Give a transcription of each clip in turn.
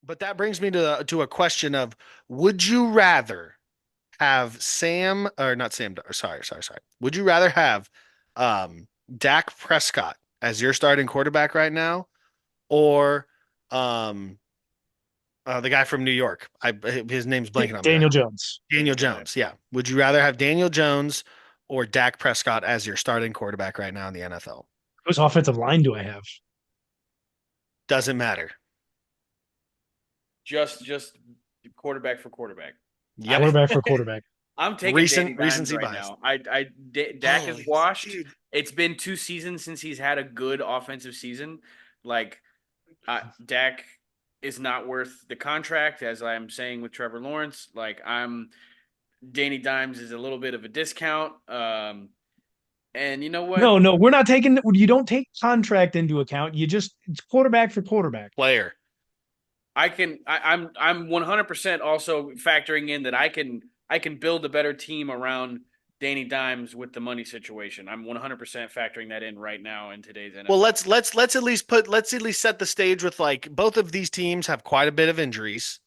But that brings me to a question of: would you rather have Sam or not Sam? Or sorry. Would you rather have Dak Prescott as your starting quarterback right now, or um, the guy from New York? His name's blanking on me right Daniel now. Jones. Daniel Jones. Yeah. Would you rather have Daniel Jones or Dak Prescott as your starting quarterback right now in the NFL? Whose offensive line do I have? Doesn't matter. Just quarterback for quarterback. Yep. I Quarterback for quarterback. I'm taking Danny Dimes Recency right bias. now. Dak is Holy washed. dude. It's been 2 seasons since he's had a good offensive season. Like Dak is not worth the contract, as I'm saying with Trevor Lawrence. Danny Dimes is a little bit of a discount. And you know what? No, we're not taking. You don't take contract into account. You just it's quarterback for quarterback. Player. I'm 100% also factoring in that I can build a better team around Danny Dimes with the money situation. I'm 100% factoring that in right now in today's Well, NFL. let's at least set the stage with like both of these teams have quite a bit of injuries.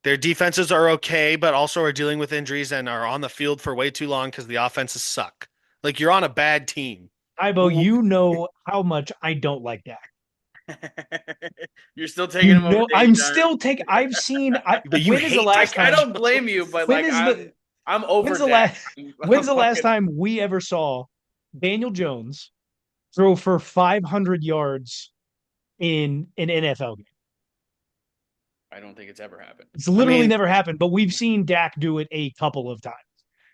Their defenses are okay, but also are dealing with injuries and are on the field for way too long because the offenses suck. Like you're on a bad team. Ibo, Well, you know how much I don't like Dak. You're still taking You him over know, Danny I'm Dimes. still taking. I've seen. but you When is the hate last Dak I time? don't Prescott. blame you, but When like is the? I'm When's over the Dak. last? I'm When's the last fucking time we ever saw Daniel Jones throw for 500 yards in an NFL game? I don't think it's ever happened. It's I literally mean, never happened, but we've seen Dak do it a couple of times.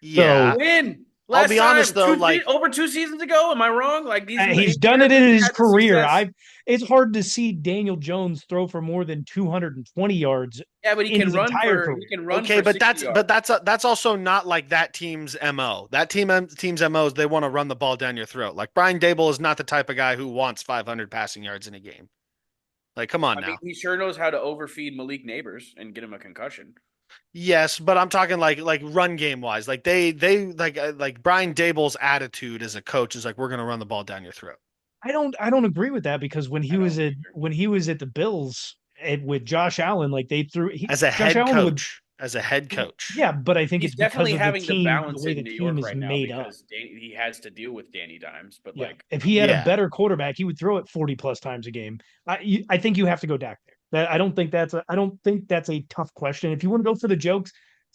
yeah. So When? I'll Last be honest time, though, like over 2 seasons ago. Am I wrong? Like he's these done years it in that he's his had the career. success. I It's hard to see Daniel Jones throw for more than 220 yards Yeah, but in his entire he career. can run okay, for but 60 yards. that's also not like that team's MO. Team's MO is they want to run the ball down your throat. Like Brian Dable is not the type of guy who wants 500 passing yards in a game. Like, come on I mean, now. he sure knows how to overfeed Malik Neighbors and get him a concussion. Yes, but I'm talking like run game wise. Like they like Brian Dable's attitude as a coach is like we're gonna run the ball down your throat I don't agree with that because I don't either. when he was at the Bills with Josh Allen, like as a Josh head Allen would. coach. As a head coach. Yeah, but I think He's it's because definitely of the having to team, the balance way it in the New team York is right now made up. because he has to deal with Danny Dimes. But Yeah, like, if he had a Yeah. better quarterback, he would throw it 40 plus times a game. I think you have to go Dak there. I don't think that's a tough question. If you want to go for the jokes,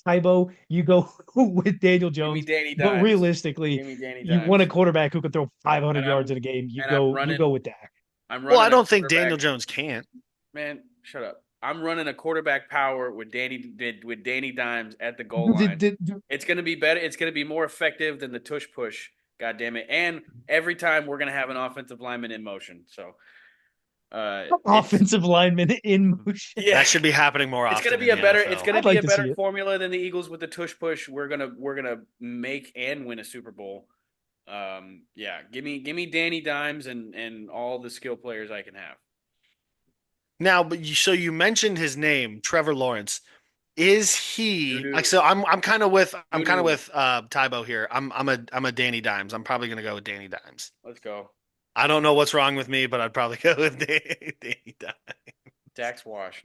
Tybo, you go with Daniel give me Jones. Danny But Dimes. realistically, Give me Danny you want a Dimes. quarterback who can throw 500 And yards in a game. I'm You go running. with Dak. I'm Well, I running a don't think Daniel quarterback. Jones can't. Man, shut up. I'm running a quarterback power with Danny Dimes at the goal line. It's gonna be better. It's gonna be more effective than the tush push. God damn it! And every time we're gonna have an offensive lineman in motion. So it's Offensive lineman in motion. yeah. That should be happening more It's gonna often in be a the better. It's NFL. gonna I'd be like a to better see it. formula than the Eagles with the tush push. We're gonna make and win a Super Bowl. Yeah. Give me Danny Dimes and all the skill players I can have. Now, so you mentioned his name, Trevor Lawrence. Is Doo he like doo so I'm doo kind of doo. with Tybo here. I'm a Danny Dimes. I'm probably gonna go with Danny Dimes. Let's go. I don't know what's wrong with me, but I'd probably go with Danny Dimes. Dax Wash.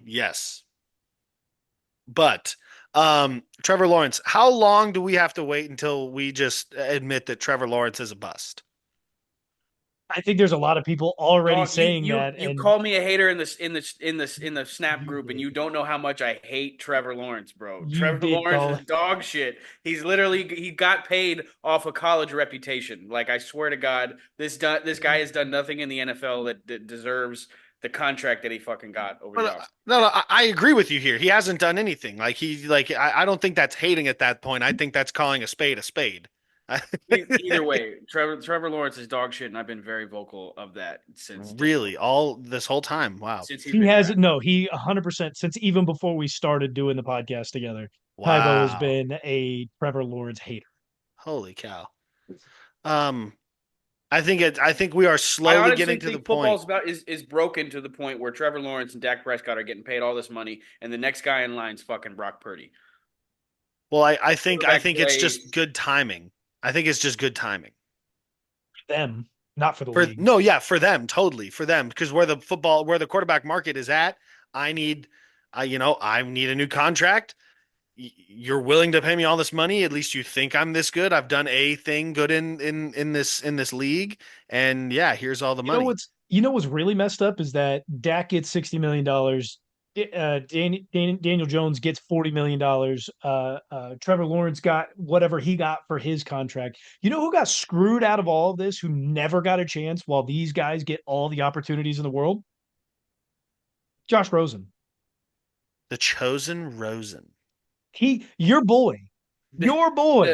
Yes. But Trevor Lawrence, how long do we have to wait until we just admit that Trevor Lawrence is a bust? I think there's a lot of people already Dog, you saying you that, you and call me a hater in the Snap group, and you don't know how much I hate Trevor Lawrence, bro. you Trevor did Lawrence call. is dog shit. He got paid off a college reputation. Like I swear to God, this guy has done nothing in the NFL that deserves the contract that he fucking got over the But off. no, I agree with you here. He hasn't done anything. I don't think that's hating at that point. I think that's calling a spade a spade. Either way, Trevor Lawrence is dog shit, and I've been very vocal of that since day one, Really, all this whole time. Wow. since he's He been has drafted. no, he 100% since even before we started doing the podcast together, Tybo has Wow. been a Trevor Lawrence hater. Holy cow. Um, I think we are I slowly honestly getting to the think point. football's about is broken to the point where Trevor Lawrence and Dak Prescott are getting paid all this money, and the next guy in line's fucking Brock Purdy. Well, I Quarterback think it's play, just good timing. I think it's just good timing. Them. not for the For league. no, yeah, for them, totally for them, because where the quarterback market is at, I need, I need a new contract. You're willing to pay me all this money. At least you think I'm this good. I've done a thing good in this league, and yeah, here's all the money. What's really messed up is that Dak gets $60 million. Daniel Jones gets $40 million. Trevor Lawrence got whatever he got for his contract. You know who got screwed out of all of this? Who never got a chance while these guys get all the opportunities in the world? Josh Rosen. The chosen Rosen. Your boy.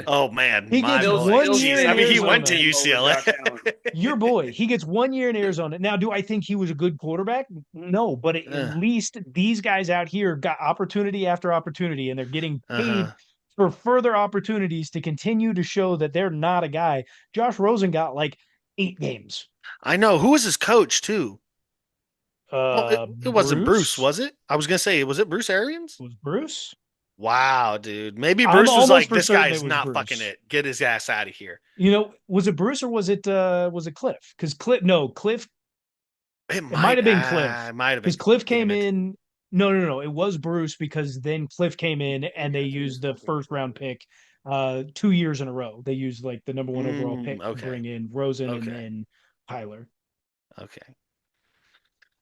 Oh man, He my gets Still, boy. one still year Jeez, in I mean, choosing he went to Arizona. Rosen over UCLA. Josh Allen. Your boy. He gets 1 year in Arizona. Now, do I think he was a good quarterback? No, but at Uh, least these guys out here got opportunity after opportunity, and they're getting paid uh-huh. for further opportunities to continue to show that they're not a guy. Josh Rosen got like 8 games. I know. Who was his coach too? Oh, it wasn't Bruce, Bruce was it? I was gonna say, was it Bruce Arians? was Bruce. Wow, dude. Maybe I'm Bruce was almost like, for this certain guy's it was not fucking Bruce. it. Get his ass out of here. Was it Bruce or was it Cliff? Because Cliff, no, Cliff. It might have been Cliff It might have because been. Cliff Damn came it. in. No, no, no. It was Bruce because then Cliff came in and they used the first round pick 2 years in a row. They used like the number one overall pick to Okay. bring in Rosen and Okay. then Tyler. Okay.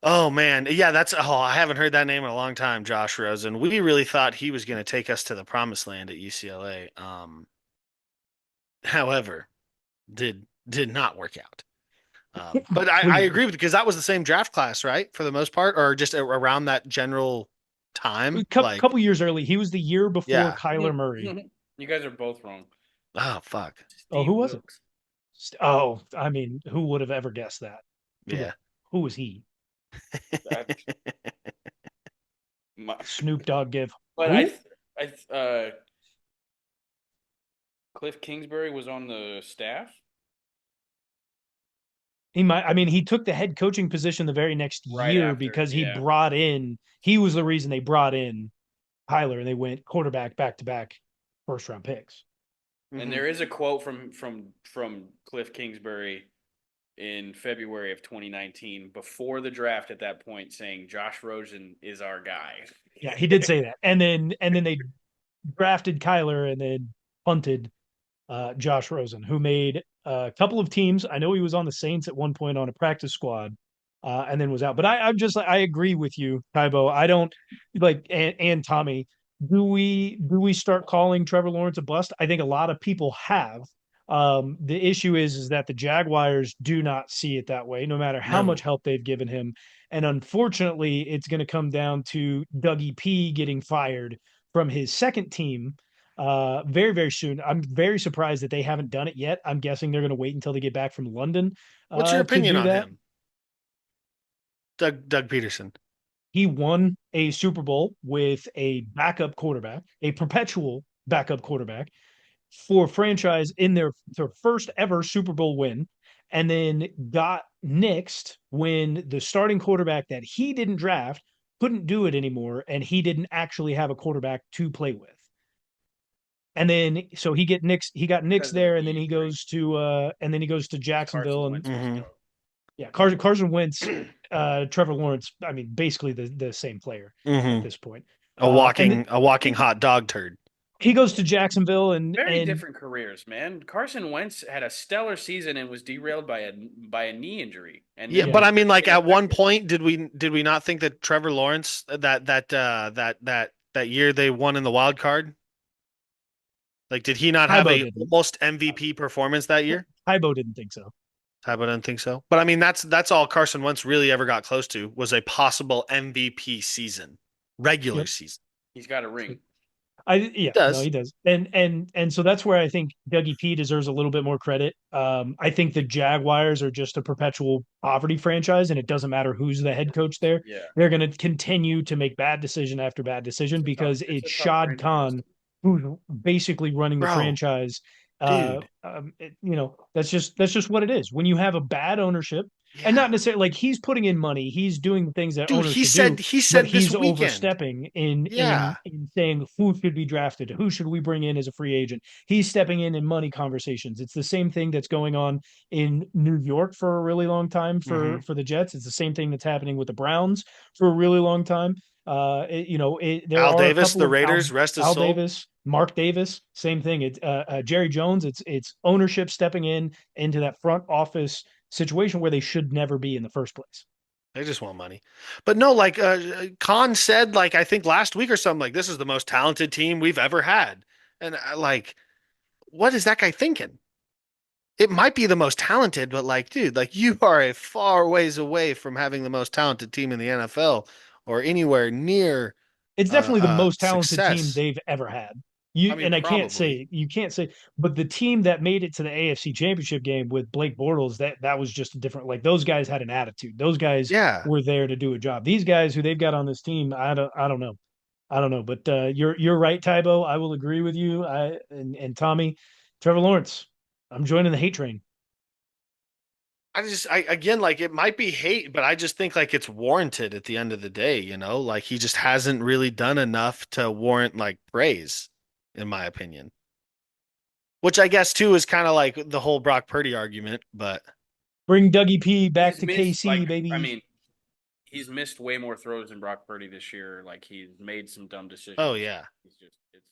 Oh man, yeah, I haven't heard that name in a long time, Josh Rosen. We really thought he was going to take us to the promised land at UCLA. However, did not work out. But I Clearly, agree with you because that was the same draft class, right? For the most part, or just around that general a time. couple years early. He was the year before Yeah. Kyler Murray. You guys are both wrong. Oh fuck. Oh, who Steve was it? Wilkes. Oh, I mean, who would have ever guessed that? Who the Yeah. who was he? I, my, Snoop Dogg give but who? Cliff Kingsbury was on the staff. He might. I mean, he took the head coaching position the very next Right year after, because he yeah. brought in. He was the reason they brought in Tyler, and they went quarterback back to back, first round picks. And Mhm. there is a quote from Cliff Kingsbury in February of 2019 before the draft at that point saying Josh Rosen is our guy. Yeah, he did say that, and then they drafted Kyler and then punted Josh Rosen, who made a couple of teams. I know he was on the Saints at one point on a practice squad, and then was out. But I'm just I agree with you, Tybo. I don't like and Tommy. Do we start calling Trevor Lawrence a bust? I think a lot of people have. The issue is that the Jaguars do not see it that way, no matter how much No. help they've given him. And unfortunately, it's going to come down to Dougie P getting fired from his second team very, very soon. I'm very surprised that they haven't done it yet. I'm guessing they're going to wait until they get back from London What's your to opinion do on that. him, Doug Peterson? He won a Super Bowl with a backup quarterback, a perpetual backup quarterback for franchise in their first ever Super Bowl win, and then got nixed when the starting quarterback that he didn't draft couldn't do it anymore, and he didn't actually have a quarterback to play with. And then so he got nixed Because of the there, and then knee injury. he goes to Carson Jacksonville, and Wentz was Hmm. go. yeah, Carson Wentz, Trevor Lawrence. I mean, basically the same player at Hmm. this point. A And walking a walking hot dog turd. he goes to Jacksonville, and Very and different careers, man. Carson Wentz had a stellar season and was derailed by a knee injury, and Yeah, then yeah, but was I mean, like great at one effective. point, did we not think that Trevor Lawrence that year they won in the wild card? Like, did he not have Tybo a didn't. almost MVP performance that year? Tybo didn't think so. I don't think so. But I mean, that's all Carson Wentz really ever got close to was a possible MVP season, regular Yep. season. He's got a ring. Yeah, no, Does he does. And so that's where I think Dougie P deserves a little bit more credit. I think the Jaguars are just a perpetual poverty franchise, and it doesn't matter who's the head coach there. Yeah, They're going to continue to make bad decision after bad decision because it's it's a tough Shad franchise. Khan who's basically running the bro, franchise. dude. That's just what it is. When you have a bad ownership And Yeah. not necessarily like he's putting in money, he's doing the things that Dude, owners should do, he but said this he's weekend. overstepping in Yeah. saying who should be drafted, who should we bring in as a free agent. He's stepping in money conversations. It's the same thing that's going on in New York for a really long time Hmm. for the Jets. It's the same thing that's happening with the Browns for a really long time. There Al are a Davis, couple the of Raiders, rest his Al soul. Davis, Mark Davis, same thing. It's Jerry Jones. It's ownership stepping in into that front office situation where they should never be in the first place. They just want money. But no, like Khan said, like I think last week or something, like this is the most talented team we've ever had. And like, what is that guy thinking? It might be the most talented, but like, dude, like you are a far ways away from having the most talented team in the NFL or anywhere near It's definitely the most talented team success. they've ever had. I mean, And I can't probably. say you can't say, but the team that made it to the AFC Championship game with Blake Bortles, that was just a different. Like those guys had an attitude. Those guys Yeah. were there to do a job. These guys who they've got on this team, I don't know. I don't know, but you're right, Tybo. I will agree with you. And Tommy, Trevor Lawrence. I'm joining the hate train. I again, like it might be hate, but I just think like it's warranted at the end of the day, you know? Like he just hasn't really done enough to warrant like praise, in my opinion. Which I guess too is kind of like the whole Brock Purdy argument, but Bring Dougie P back He's to missed KC, I baby. mean, he's missed way more throws than Brock Purdy this year. Like he's made some dumb oh decisions. yeah. He's just it's